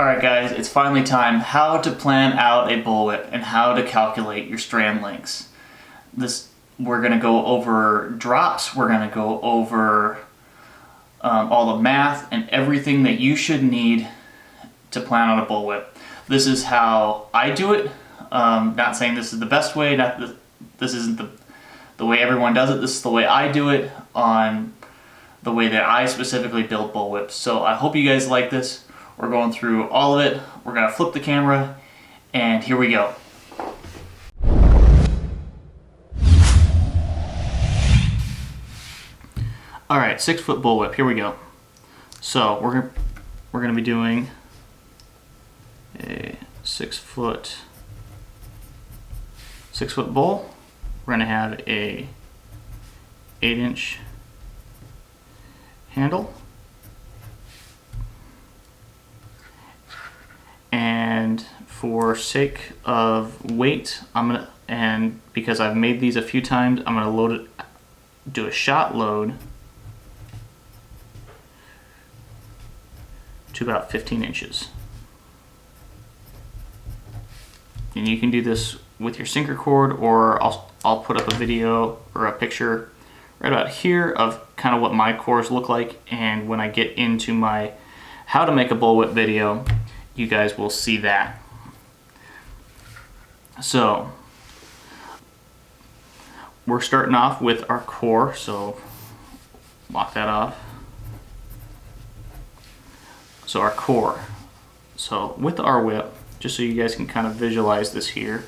Alright guys, it's finally time. How to plan out a bullwhip and how to calculate your strand lengths. We're going to go over drops, we're going to go over all the math and everything that you should need to plan out a bullwhip. This is how I do it. Not saying this is the best way, this isn't the way everyone does it. This is the way I do it on the way that I specifically build bullwhips. So I hope you guys like this. We're going through all of it. We're going to flip the camera, and here we go. Alright, 6 foot bullwhip, here we go. So we're going to be doing a 6 foot bull. We're going to have a 8-inch handle. And for sake of weight, and because I've made these a few times, I'm gonna do a shot load to about 15 inches. And you can do this with your sinker cord, or I'll put up a video or a picture right about here of kind of what my cores look like, and when I get into my how to make a bullwhip video, you guys will see that. So we're starting off with our core, so lock that off. So our core. So with our whip, just so you guys can kind of visualize this here,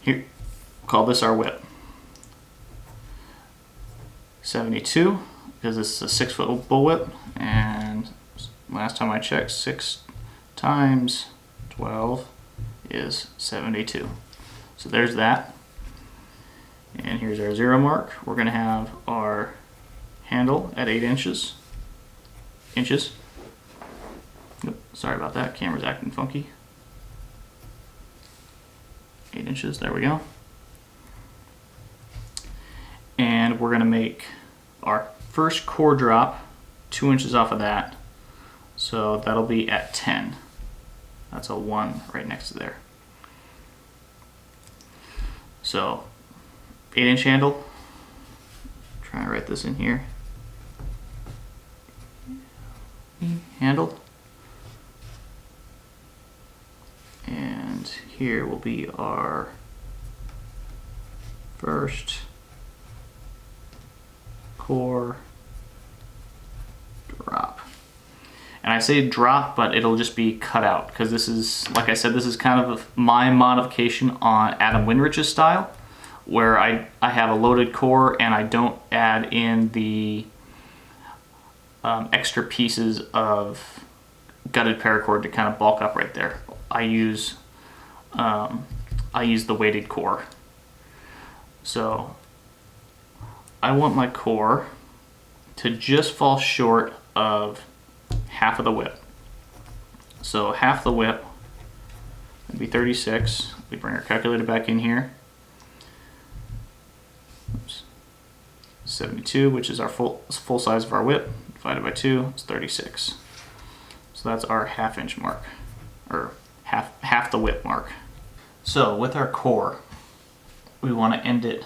we'll call this our whip. 72, because this is a 6 foot bullwhip, and last time I checked, 6 times 12 is 72. So there's that. And here's our 0 mark. We're going to have our handle at 8 inches. Oops, sorry about that, camera's acting funky. 8 inches, there we go. And we're going to make our first core drop 2 inches off of that. So that'll be at 10. That's a 1 right next to there. So 8-inch handle. Try to write this in here. Handle. And here will be our first core drop. And I say drop, but it'll just be cut out, because this is, like I said, this is kind of my modification on Adam Winrich's style, where I have a loaded core and I don't add in the extra pieces of gutted paracord to kind of bulk up right there. I use the weighted core. So I want my core to just fall short of half of the whip. So half the whip would be 36. We bring our calculator back in here. Oops. 72, which is our full size of our whip, divided by 2 is 36. So that's our half-inch mark, or half the whip mark. So with our core, we want to end it,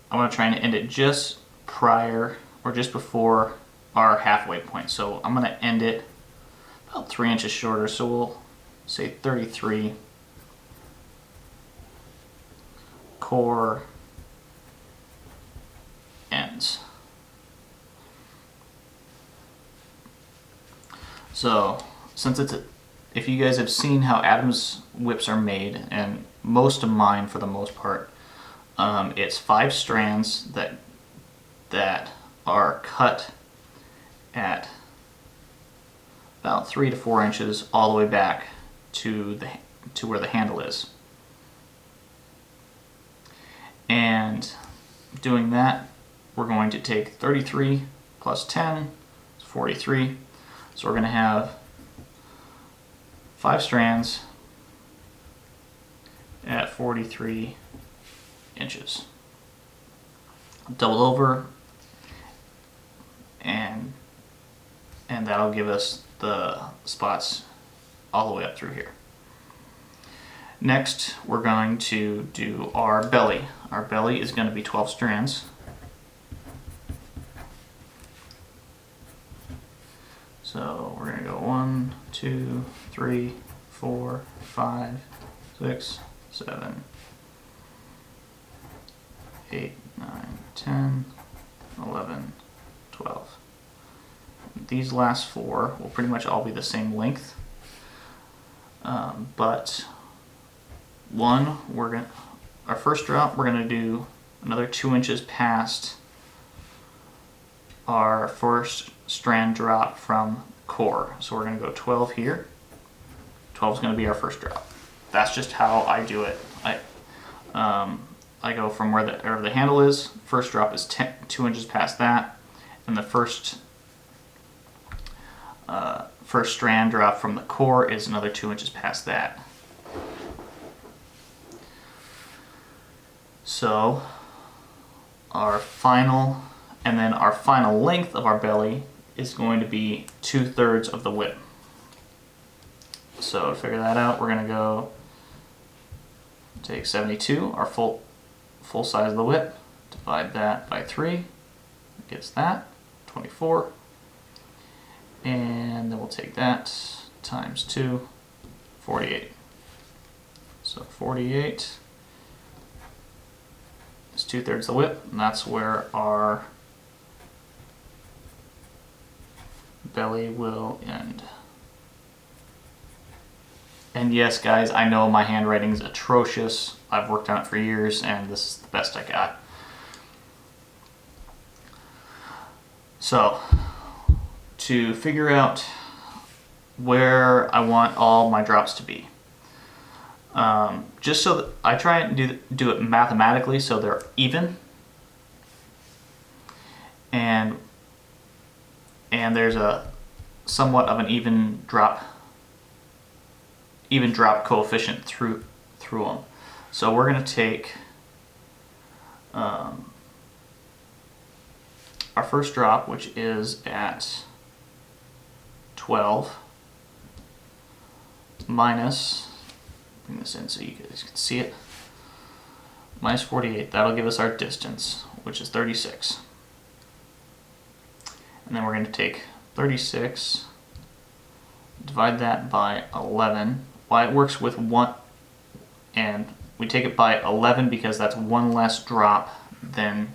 I want to try and end it just prior or just before our halfway point. So I'm going to end it about 3 inches shorter, so we'll say 33. Core ends. So since if you guys have seen how Adam's whips are made, and most of mine for the most part, it's 5 strands that are cut at about 3 to 4 inches all the way back to where the handle is. And doing that, we're going to take 33 plus 10 is 43. So we're going to have 5 strands at 43 inches. Double over, and that'll give us the spots all the way up through here. Next, we're going to do our belly. Our belly is going to be 12 strands. So we're going to go 1, 2, 3, 4, 5, 6, 7, 8, 9, 10, 11, 12. These last 4 will pretty much all be the same length, but our first drop, we're going to do another 2 inches past our first strand drop from core. So we're going to go 12 here. 12 is going to be our first drop. That's just how I do it. I go from where the handle is. First drop is 2 inches past that, and the first strand drop from the core is another 2 inches past that. So our final length of our belly is going to be 2/3 of the whip. So to figure that out, we're going to go take 72, our full size of the whip, divide that by 3, gets that, 24, and then we'll take that times 2, 48. So 48 is 2/3 the whip, and that's where our belly will end. And yes, guys, I know my handwriting is atrocious. I've worked on it for years, and this is the best I got. So, to figure out where I want all my drops to be, just so that I try and do it mathematically so they're even, and there's a somewhat of an even drop coefficient through them. So we're going to take our first drop, which is at 12, minus, bring this in so you guys can see it, minus 48. That'll give us our distance, which is 36. And then we're going to take 36, divide that by 11. Why it works with 1, and we take it by 11 because that's 1 less drop than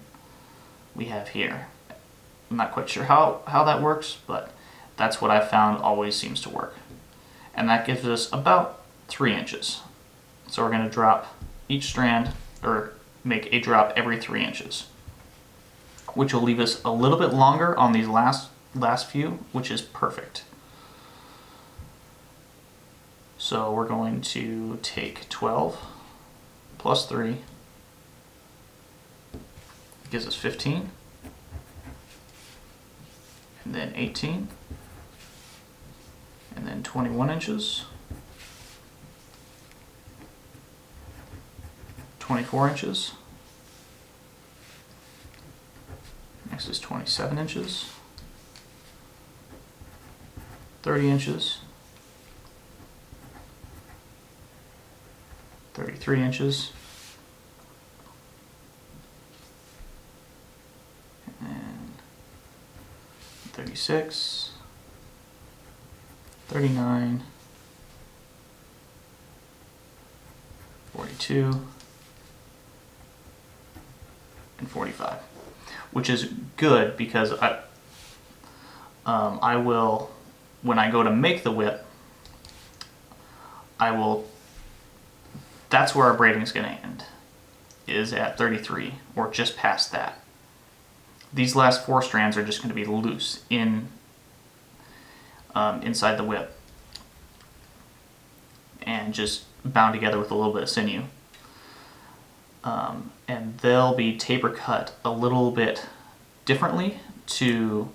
we have here. I'm not quite sure how that works, but that's what I found always seems to work. And that gives us about 3 inches. So we're going to drop each strand, or make a drop every 3 inches, which will leave us a little bit longer on these last few, which is perfect. So we're going to take 12 plus 3, gives us 15, and then 18, and then 21 inches, 24 inches, next is 27 inches, 30 inches, 33 inches, and 36, 39, 42, and 45, which is good because I will, when I go to make the whip, that's where our braiding is going to end, is at 33 or just past that. These last 4 strands are just going to be loose inside the whip and just bound together with a little bit of sinew. And they'll be taper cut a little bit differently to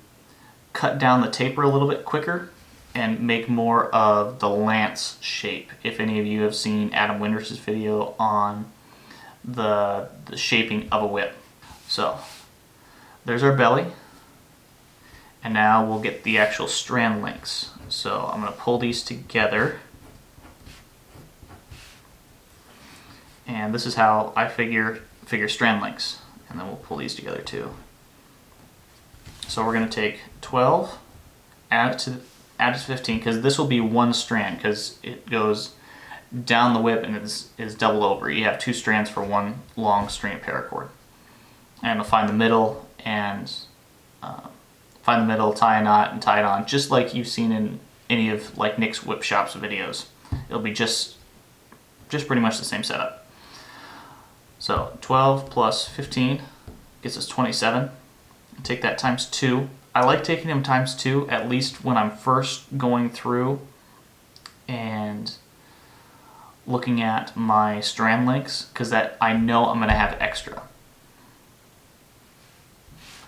cut down the taper a little bit quicker and make more of the lance shape. If any of you have seen Adam Winters' video on the shaping of a whip. So there's our belly, And now we'll get the actual strand links. So I'm going to pull these together. And this is how I figure strand links. And then we'll pull these together too. So we're going to take 12, add it to 15, because this will be one strand, because it goes down the whip and is doubled over. You have two strands for one long string of paracord. And I'll find the middle and tie a knot and tie it on, just like you've seen in any of like Nick's Whip Shop's videos. It'll be just pretty much the same setup. So 12 plus 15 gets us 27. Take that times 2. I like taking them times 2, at least when I'm first going through and looking at my strand lengths, because that I know I'm going to have extra.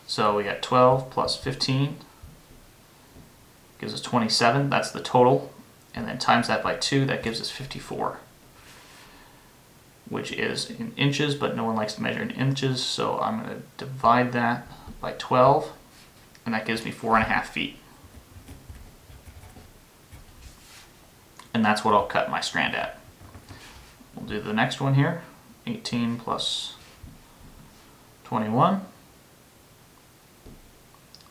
So we got 12 plus 15 gives us 27. That's the total. And then times that by 2, that gives us 54. Which is in inches, but no one likes to measure in inches, so I'm going to divide that by 12, and that gives me 4.5 feet. And that's what I'll cut my strand at. We'll do the next one here. 18 plus 21,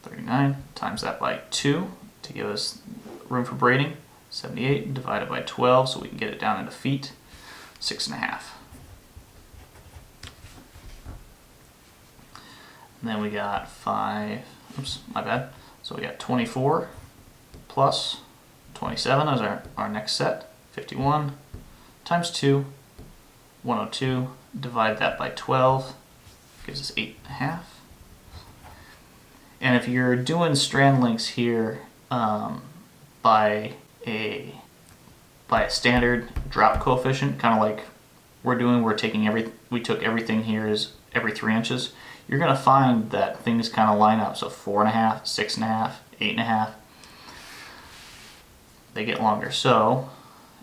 39, times that by 2 to give us room for braiding. 78 divided by 12, so we can get it down into feet. 6.5. And then we got 5, oops, my bad. So we got 24 plus 27 as our next set, 51, times 2, 102, divide that by 12, gives us 8.5. And if you're doing strand lengths here by a standard drop coefficient, kind of like we took everything here is every 3 inches, you're going to find that things kind of line up. So 4.5, 6.5, 8.5, they get longer. So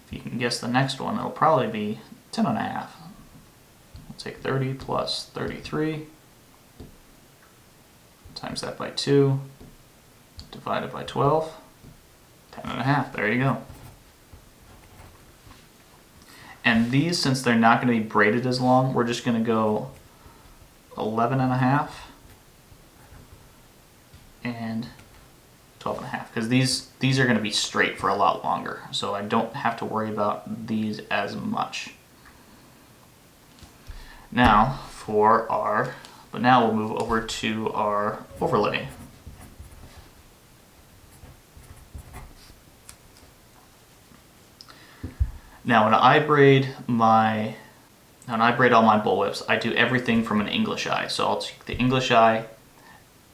if you can guess the next one, it'll probably be 10.5. We'll take 30 plus 33, times that by 2, divided by 12, 10.5. There you go. And these, since they're not going to be braided as long, we're just going to go 11.5 and 12.5, because these are going to be straight for a lot longer, so I don't have to worry about these as much. Now now we'll move over to our overlay. Now when I braid all my bullwhips, I do everything from an English eye. So I'll take the English eye,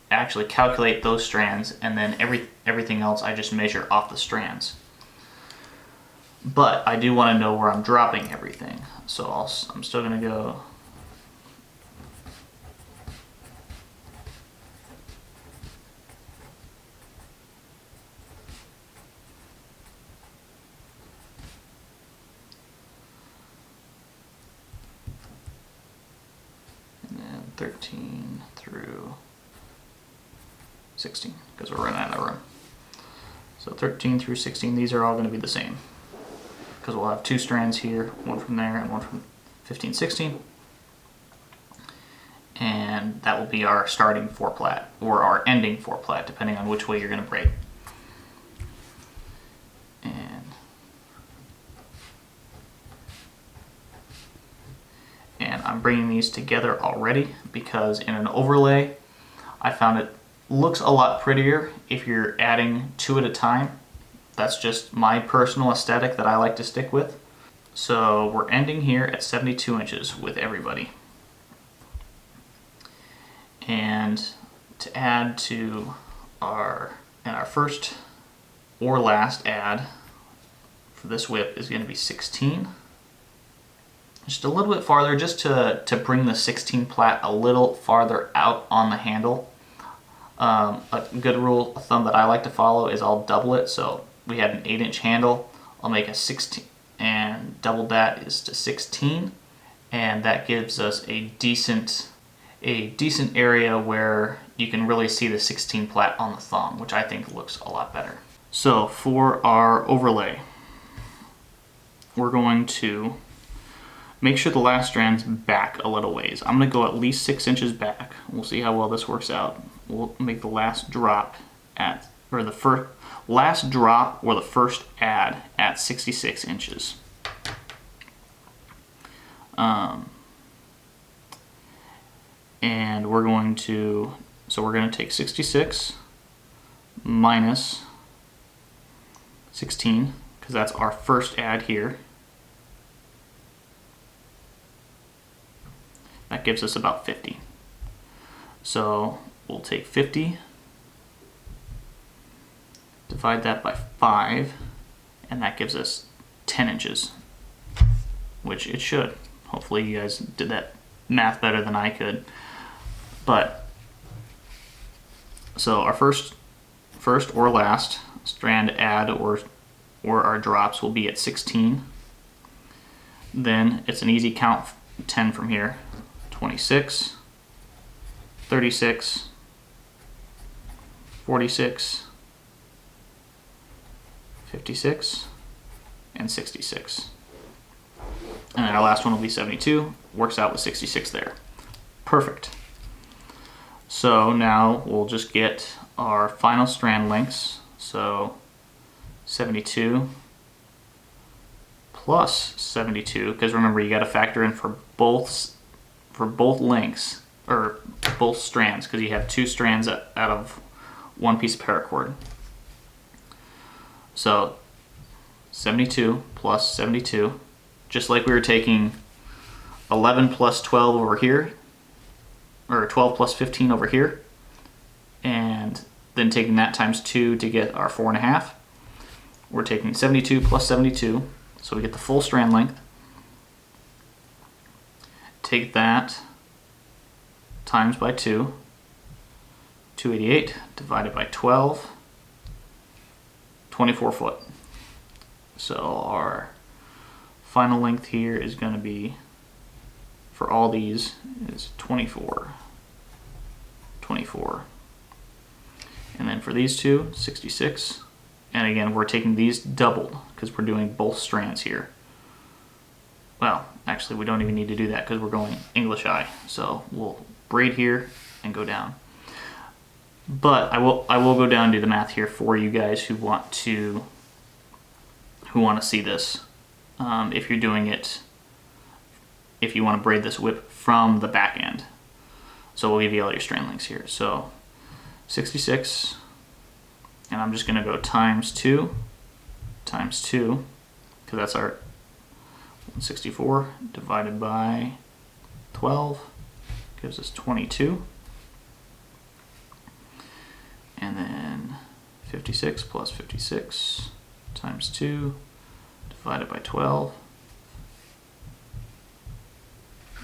actually calculate those strands, and then everything else I just measure off the strands. But I do want to know where I'm dropping everything. So I'm still going to go and then 13 through 16, because we're running out of room. So 13 through 16, these are all going to be the same, because we'll have 2 strands here, one from there and one from 15, 16. And that will be our starting 4-plat, or our ending 4-plat, depending on which way you're going to braid. And I'm bringing these together already, because in an overlay, I found it looks a lot prettier if you're adding 2 at a time. That's just my personal aesthetic that I like to stick with. So we're ending here at 72 inches with everybody. And to add to our first or last add for this whip is going to be 16. Just a little bit farther, just to bring the 16 plat a little farther out on the handle. A good rule of thumb that I like to follow is I'll double it. So we had an 8-inch handle, I'll make a 16, and double that is to 16, and that gives us a decent a decent area where you can really see the 16 plat on the thong, which I think looks a lot better. So for our overlay, we're going to make sure the last strand's back a little ways. I'm gonna go at least 6 inches back. We'll see how well this works out. We'll make the last drop at, or the first last drop or the first add at 66 inches. And we're going to, so we're going to take 66 minus 16, because that's our first add here. That gives us about 50. So we'll take 50, divide that by 5, and that gives us 10 inches, which it should. Hopefully you guys did that math better than I could. But so our first or last strand add or our drops will be at 16. Then it's an easy count 10 from here. 26, 36, 46, 56, and 66. And then our last one will be 72. Works out with 66 there. Perfect. So now we'll just get our final strand lengths. So 72 plus 72, because remember you got to factor in for both lengths, or both strands, because you have 2 strands out of 1 piece of paracord. So 72 plus 72, just like we were taking 11 plus 12 over here, or 12 plus 15 over here, and then taking that times 2 to get our 4.5. We're taking 72 plus 72, so we get the full strand length. Take that times by 2, 288 divided by 12, 24 foot. So our final length here is going to be, for all these, is 24. And then for these two, 66. And again, we're taking these doubled because we're doing both strands here. Well, actually we don't even need to do that because we're going English eye. So we'll braid here and go down. But I will go down and do the math here for you guys who want to see this. If you're doing it, if you want to braid this whip from the back end. So we'll give you all your strand lengths here. So 66, and I'm just going to go times 2, because that's our 164 divided by 12 gives us 22. And then 56 plus 56 times 2 divided by 12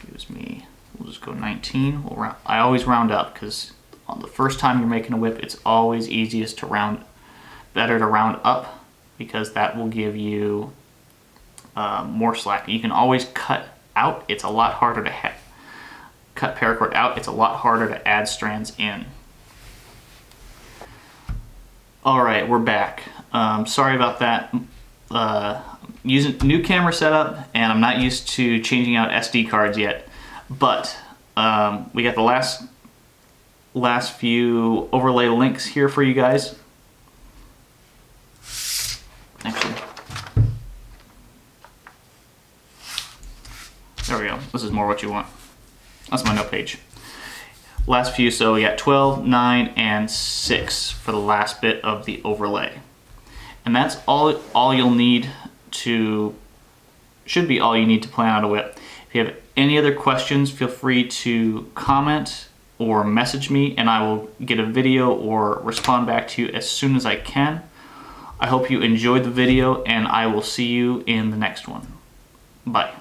gives me, we'll just go 19. I always round up because on the first time you're making a whip, it's always easiest to better to round up, because that will give you more slack. You can always cut out. It's a lot harder to cut paracord out. It's a lot harder to add strands in. All right, we're back. Sorry about that. Using new camera setup, and I'm not used to changing out SD cards yet. But we got the last few overlay links here for you guys. Actually, there we go. This is more what you want. That's my note page. Last few, so we got 12, 9, and 6 for the last bit of the overlay. And that's all you'll need to, should be all you need to plan out a whip. If you have any other questions, feel free to comment or message me, and I will get a video or respond back to you as soon as I can. I hope you enjoyed the video, and I will see you in the next one. Bye.